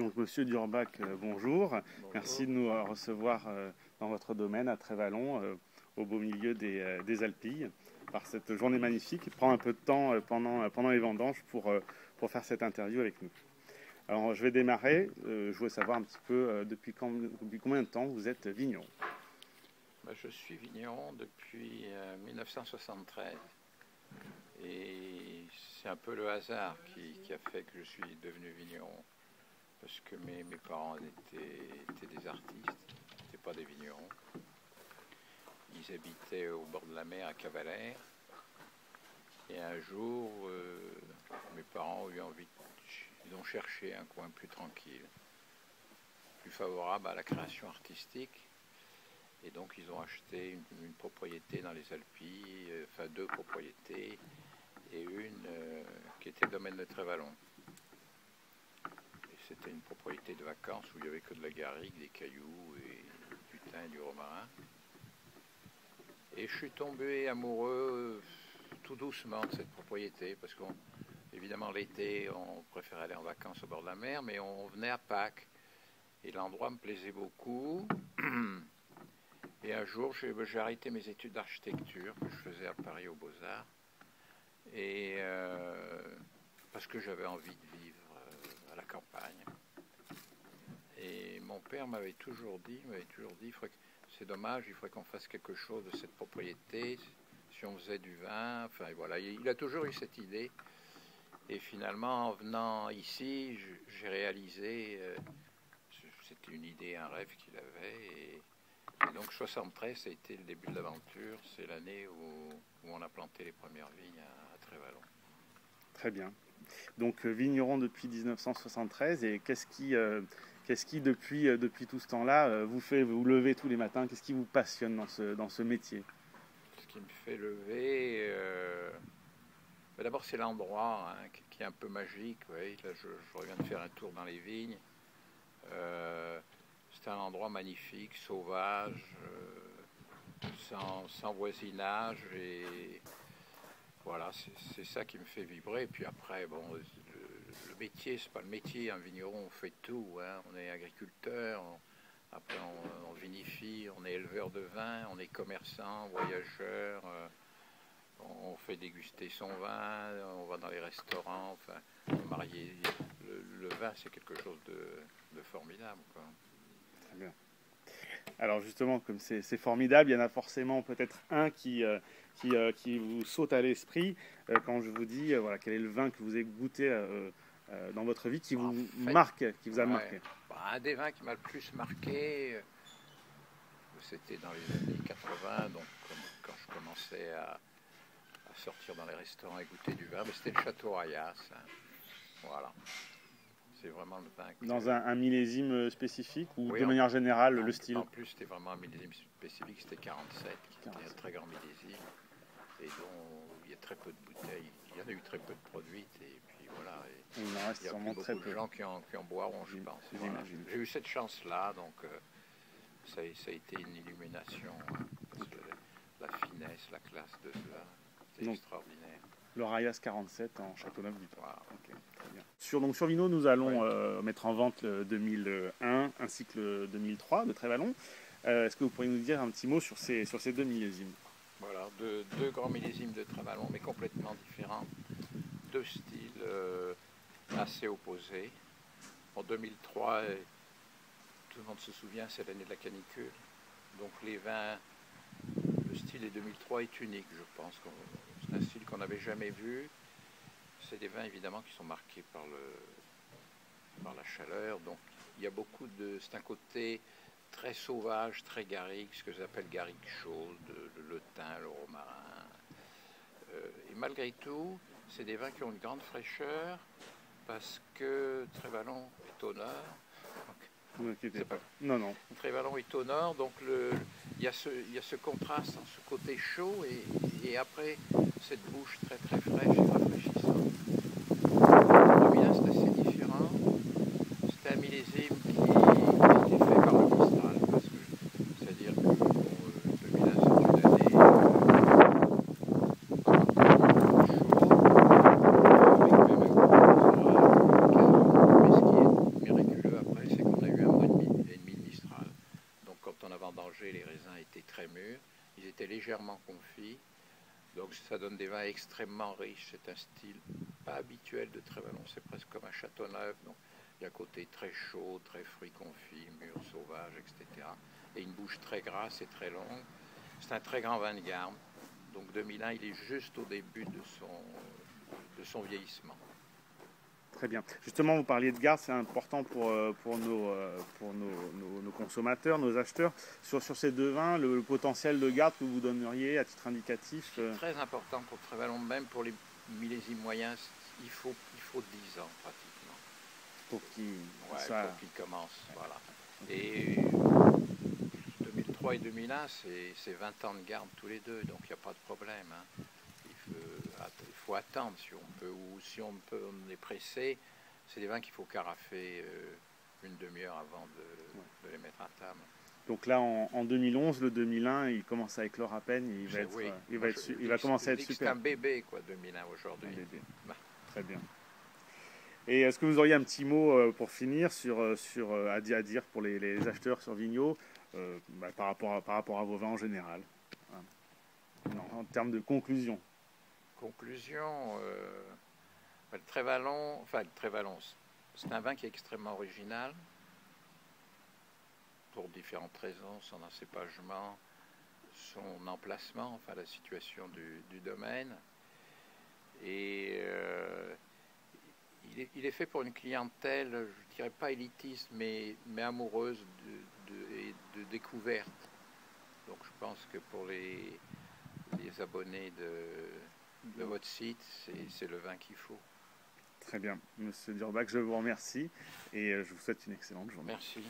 Donc, Monsieur Durbach, bonjour. Bonjour. Merci de nous recevoir dans votre domaine à Trévalon, au beau milieu des Alpilles, par cette journée magnifique. Il prend un peu de temps pendant les vendanges pour faire cette interview avec nous. Alors, je vais démarrer. Je voulais savoir un petit peu depuis combien de temps vous êtes vigneron. Je suis vigneron depuis 1973 et c'est un peu le hasard qui a fait que je suis devenu vigneron, parce que mes parents étaient des artistes, n'étaient pas des vignerons. Ils habitaient au bord de la mer à Cavalère et un jour mes parents ont eu envie, ils ont cherché un coin plus tranquille, plus favorable à la création artistique. Et donc ils ont acheté une propriété dans les Alpilles, enfin deux propriétés, et une qui était le domaine de Trévalon. Et c'était une propriété de vacances où il n'y avait que de la garrigue, des cailloux, et du thym et du romarin. Et je suis tombé amoureux tout doucement de cette propriété, parce qu'évidemment l'été on préférait aller en vacances au bord de la mer, mais on venait à Pâques. Et l'endroit me plaisait beaucoup. Et un jour, j'ai arrêté mes études d'architecture que je faisais à Paris aux Beaux-Arts, et parce que j'avais envie de vivre à la campagne. Et mon père m'avait toujours dit, c'est dommage, il faudrait qu'on fasse quelque chose de cette propriété, si on faisait du vin, enfin voilà, il a toujours eu cette idée. Et finalement, en venant ici, j'ai réalisé, c'était une idée, un rêve qu'il avait, et donc 73, ça a été le début de l'aventure. C'est l'année où on a planté les premières vignes à Trévalon. Très bien. Donc vigneron depuis 1973. Et qu'est-ce qui depuis tout ce temps-là, vous fait vous lever tous les matins? Qu'est-ce qui vous passionne dans ce métier? Ce qui me fait lever, d'abord c'est l'endroit qui est un peu magique. Ouais. Là, je reviens de faire un tour dans les vignes. C'est un endroit magnifique, sauvage, sans voisinage, et voilà, c'est ça qui me fait vibrer. Et puis après, bon, le métier, c'est pas le métier, un vigneron, on fait tout, hein. On est agriculteur, après on vinifie, on est éleveur de vin, on est commerçant, voyageur, on fait déguster son vin, on va dans les restaurants, enfin, marié. Le vin, c'est quelque chose de formidable, quoi. Très bien. Alors justement, comme c'est formidable, il y en a forcément peut-être un qui vous saute à l'esprit quand je vous dis voilà, quel est le vin que vous avez goûté dans votre vie qui vous marque, qui vous a marqué. Un des vins qui m'a le plus marqué, c'était dans les années 80, donc quand je commençais à sortir dans les restaurants et goûter du vin, mais c'était le Château Rayas. Hein. Voilà. C'est vraiment le vin. Dans un millésime spécifique ou oui, de manière générale, non, le style? En plus, c'était vraiment un millésime spécifique, c'était 47, qui était un très grand millésime, et dont il y a très peu de bouteilles. Il y en a eu très peu de produites, et puis voilà. Et il en reste sûrement très peu. Il y a beaucoup de gens qui en boiront, je pense. Voilà. J'ai eu cette chance-là, donc ça a été une illumination, hein, parce que la finesse, la classe de ce vin, c'est extraordinaire. Le Rayas 47 en Châteauneuf-du-Pape. Wow. Okay, très bien. Sur Vino, nous allons mettre en vente le 2001 ainsi que le 2003 de Trévalon. Est-ce que vous pourriez nous dire un petit mot sur ces deux millésimes? Voilà, deux grands millésimes de Trévalon, mais complètement différents. Deux styles assez opposés. En 2003, tout le monde se souvient, c'est l'année de la canicule. Donc les vins, le style des 2003 est unique, je pense. C'est un style qu'on n'avait jamais vu. C'est des vins évidemment qui sont marqués par la chaleur. Donc il y a beaucoup c'est un côté très sauvage, très garrigue, ce que j'appelle garrigue chaude, le thym, le romarin. Et malgré tout, c'est des vins qui ont une grande fraîcheur parce que Trévalon est au nord. Ne vous inquiétez pas. Non. Trévalon est au nord, donc il y a ce contraste, ce côté chaud et après cette bouche très très fraîche et rafraîchissante. Le c'est assez différent. C'était un millésime qui était fait par le Mistral, c'est-à-dire que le Milan c'est une année chaud, avec même un gros mais ce qui est miraculeux légèrement confit. Donc ça donne des vins extrêmement riches. C'est un style pas habituel de Trévalon. C'est presque comme un Châteauneuf. Donc il y a un côté très chaud, très fruits confits, mûrs sauvages, etc. Et une bouche très grasse et très longue. C'est un très grand vin de garde. Donc 2001, il est juste au début de son vieillissement. Très bien. Justement, vous parliez de garde, c'est important pour nos consommateurs, nos acheteurs. Sur ces deux vins, le potentiel de garde que vous donneriez à titre indicatif Très important pour Trévalon, même pour les millésimes moyens, il faut 10 ans pratiquement. Pour qu'il commence. Voilà. Et 2003 et 2001, c'est 20 ans de garde tous les deux, donc il n'y a pas de problème. Hein. Il faut attendre si on peut, ou si on est pressé. C'est des vins qu'il faut carafer une demi-heure avant de les mettre à table. Donc là, en 2011, le 2001, il commence à éclore à peine. Il va commencer à être super. C'est un bébé, quoi, 2001 aujourd'hui. Très bien. Et est-ce que vous auriez un petit mot pour finir à dire pour les acheteurs sur Vigneault par rapport à vos vins en général, en termes de conclusion? Conclusion, le Trévalon, c'est un vin qui est extrêmement original pour différentes raisons, son encépagement, son emplacement, enfin la situation du domaine. Et il est fait pour une clientèle, je dirais pas élitiste, mais amoureuse de découverte. Donc je pense que pour les abonnés de votre site, c'est le vin qu'il faut. Très bien. Monsieur Durbach, je vous remercie et je vous souhaite une excellente journée. Merci.